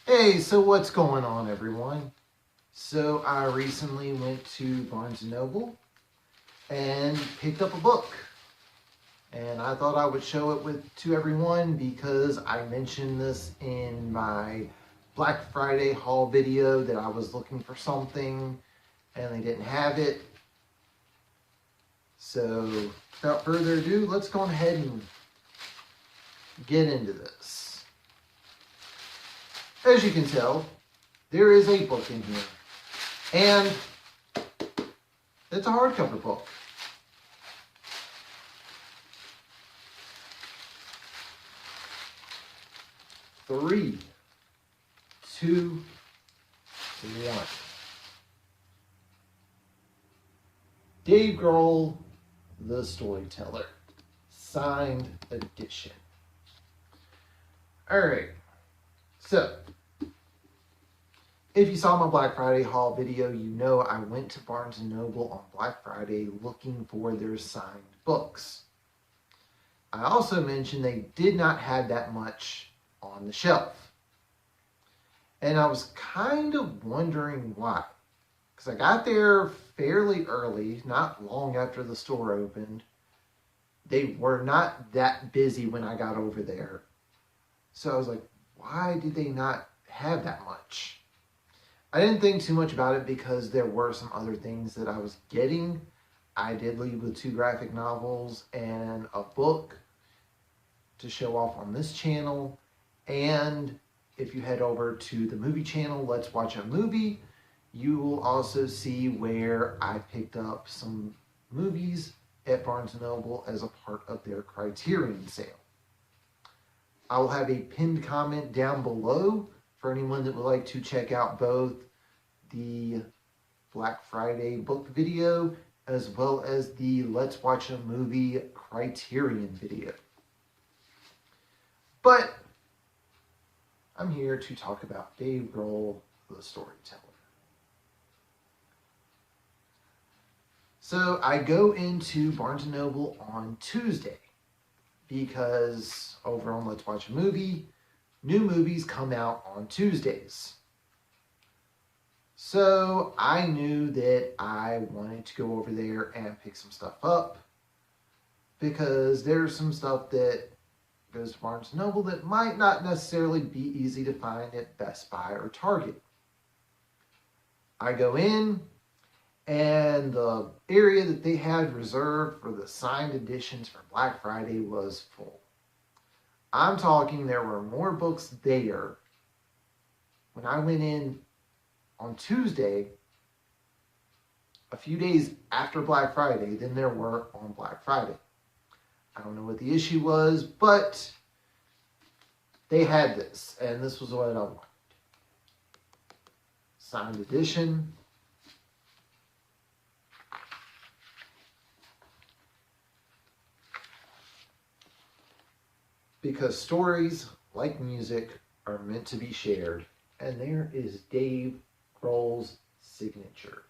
Hey, so what's going on, everyone? So I recently went to Barnes & Noble and picked up a book. And I thought I would show it to everyone because I mentioned this in my Black Friday haul video that I was looking for something and they didn't have it. So without further ado, let's go ahead and get into this. As you can tell, there is a book in here. And it's a hardcover book. Three, two, one. Dave Grohl, the Storyteller, signed edition. Alright, so if you saw my Black Friday haul video, you know I went to Barnes & Noble on Black Friday looking for their signed books. I also mentioned they did not have that much on the shelf. And I was kind of wondering why. Because I got there fairly early, not long after the store opened. They were not that busy when I got over there. So I was like, why did they not have that much? I didn't think too much about it because there were some other things that I was getting. I did leave with 2 graphic novels and a book to show off on this channel. And if you head over to the movie channel, Let's Watch a Movie, you will also see where I picked up some movies at Barnes & Noble as a part of their Criterion sale. I will have a pinned comment down below for anyone that would like to check out both the Black Friday book video as well as the Let's Watch a Movie Criterion video. But I'm here to talk about Dave Grohl, the Storyteller. So I go into Barnes & Noble on Tuesday because over on Let's Watch a Movie, new movies come out on Tuesdays. So I knew that I wanted to go over there and pick some stuff up because there's some stuff that goes to Barnes & Noble that might not necessarily be easy to find at Best Buy or Target. I go in and the area that they had reserved for the signed editions for Black Friday was full. I'm talking there were more books there when I went in on Tuesday, a few days after Black Friday, than there were on Black Friday. I don't know what the issue was, but they had this, and this was what I wanted. Signed edition. Because stories, like music, are meant to be shared, and there is Dave Grohl's signature.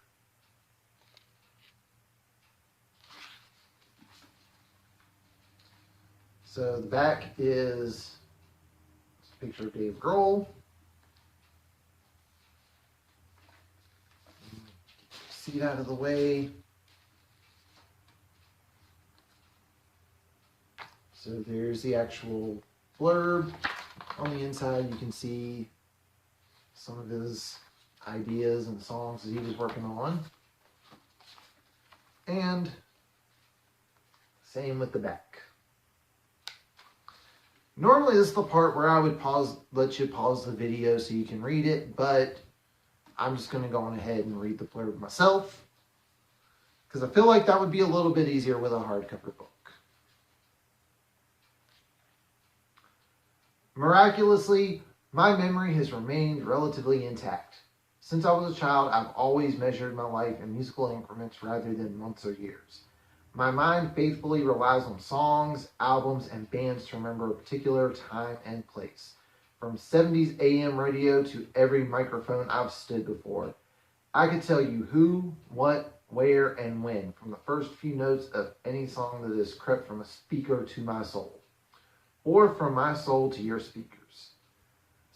So the back is a picture of Dave Grohl. Seat out of the way. So there's the actual blurb. On the inside you can see some of his ideas and songs that he was working on. And same with the back. Normally this is the part where I would let you pause the video so you can read it, but I'm just going to go on ahead and read the blurb myself because I feel like that would be a little bit easier with a hardcover book. Miraculously, my memory has remained relatively intact. Since I was a child, I've always measured my life in musical increments rather than months or years. My mind faithfully relies on songs, albums, and bands to remember a particular time and place. From 70s AM radio to every microphone I've stood before. I could tell you who, what, where, and when, from the first few notes of any song that has crept from a speaker to my soul, or from my soul to your speakers.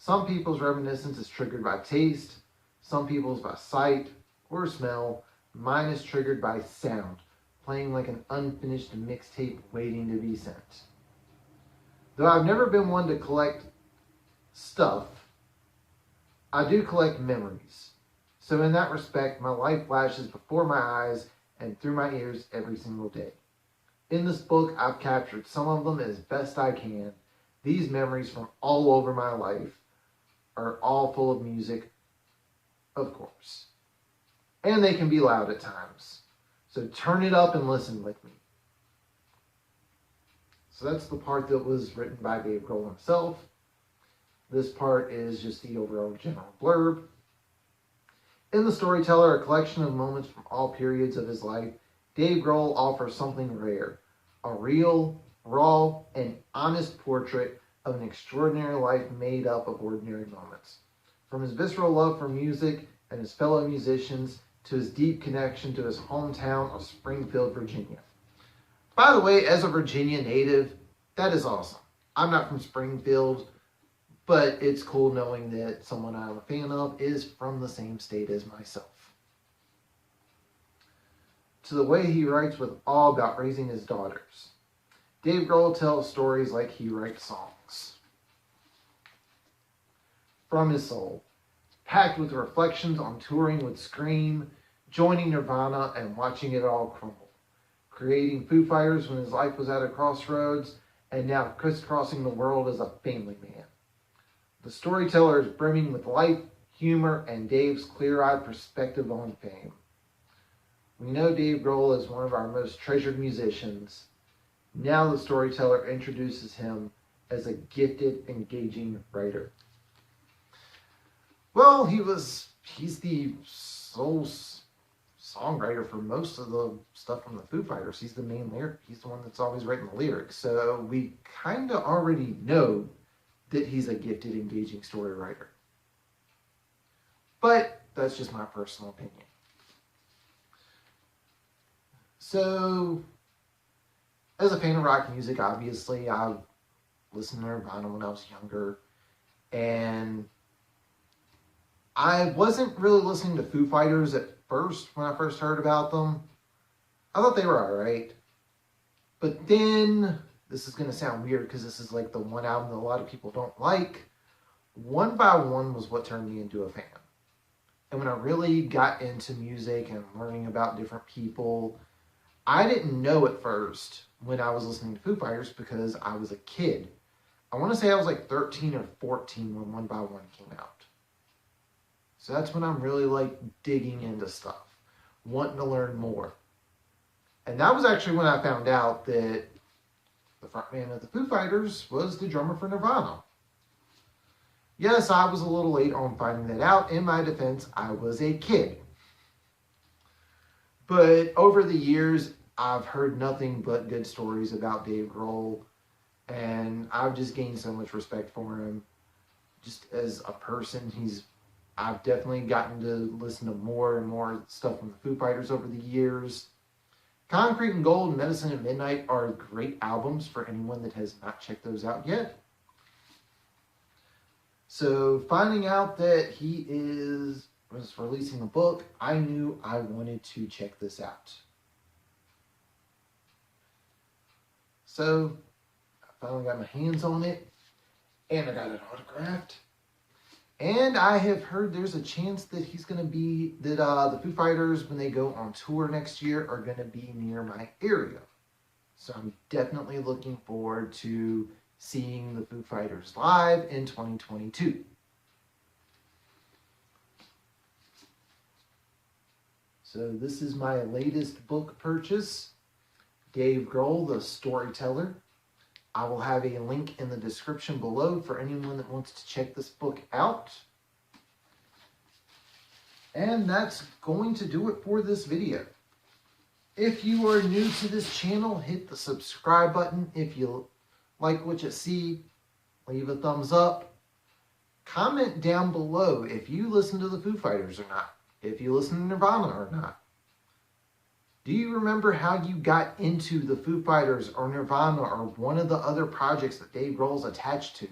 Some people's reminiscence is triggered by taste, some people's by sight or smell. Mine is triggered by sound, playing like an unfinished mixtape waiting to be sent. Though I've never been one to collect stuff, I do collect memories. So in that respect, my life flashes before my eyes and through my ears every single day. In this book, I've captured some of them as best I can. These memories from all over my life are all full of music, of course. And they can be loud at times. So turn it up and listen with me. So that's the part that was written by Dave Grohl himself. This part is just the overall general blurb. In The Storyteller, a collection of moments from all periods of his life, Dave Grohl offers something rare. A real, raw, and honest portrait of an extraordinary life made up of ordinary moments. From his visceral love for music and his fellow musicians to his deep connection to his hometown of Springfield, Virginia. By the way, as a Virginia native, that is awesome. I'm not from Springfield, but it's cool knowing that someone I'm a fan of is from the same state as myself. To the way he writes with awe about raising his daughters. Dave Grohl tells stories like he writes songs. From his soul, packed with reflections on touring with Scream, joining Nirvana, and watching it all crumble. Creating Foo Fighters when his life was at a crossroads, and now crisscrossing the world as a family man. The Storyteller is brimming with life, humor, and Dave's clear-eyed perspective on fame. We know Dave Grohl is one of our most treasured musicians. Now the Storyteller introduces him as a gifted, engaging writer. Well, he's the sole songwriter for most of the stuff from the Foo Fighters. He's the main lyric. He's the one that's always writing the lyrics. So we kind of already know that he's a gifted, engaging story writer. But that's just my personal opinion. So, as a fan of rock music, obviously, I've listened to Nirvana when I was younger, and I wasn't really listening to Foo Fighters at first when I first heard about them. I thought they were alright. But then, this is going to sound weird because this is like the one album that a lot of people don't like. One by One was what turned me into a fan. And when I really got into music and learning about different people, I didn't know at first when I was listening to Foo Fighters because I was a kid. I want to say I was like 13 or 14 when One by One came out. So that's when I'm really like digging into stuff, wanting to learn more. And that was actually when I found out that the frontman of the Foo Fighters was the drummer for Nirvana. Yes, I was a little late on finding that out. In my defense, I was a kid. But over the years, I've heard nothing but good stories about Dave Grohl, and I've just gained so much respect for him. Just as a person, I've definitely gotten to listen to more and more stuff from the Foo Fighters over the years. Concrete and Gold and Medicine at Midnight are great albums for anyone that has not checked those out yet. So finding out that he was releasing a book, I knew I wanted to check this out. So I finally got my hands on it, and I got it autographed. And I have heard there's a chance that the Foo Fighters, when they go on tour next year, are going to be near my area. So I'm definitely looking forward to seeing the Foo Fighters live in 2022. So this is my latest book purchase, Dave Grohl, The Storyteller. I will have a link in the description below for anyone that wants to check this book out. And that's going to do it for this video. If you are new to this channel, hit the subscribe button. If you like what you see, leave a thumbs up. Comment down below if you listen to the Foo Fighters or not. If you listen to Nirvana or not. Do you remember how you got into the Foo Fighters or Nirvana or one of the other projects that Dave Grohl's attached to?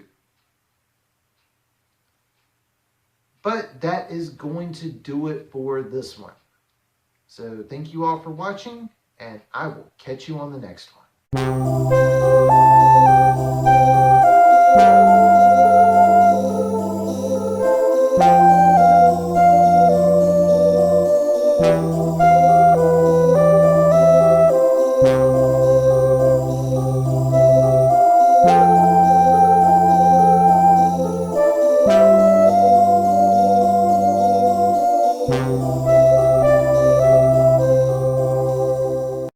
But that is going to do it for this one. So thank you all for watching, and I will catch you on the next one.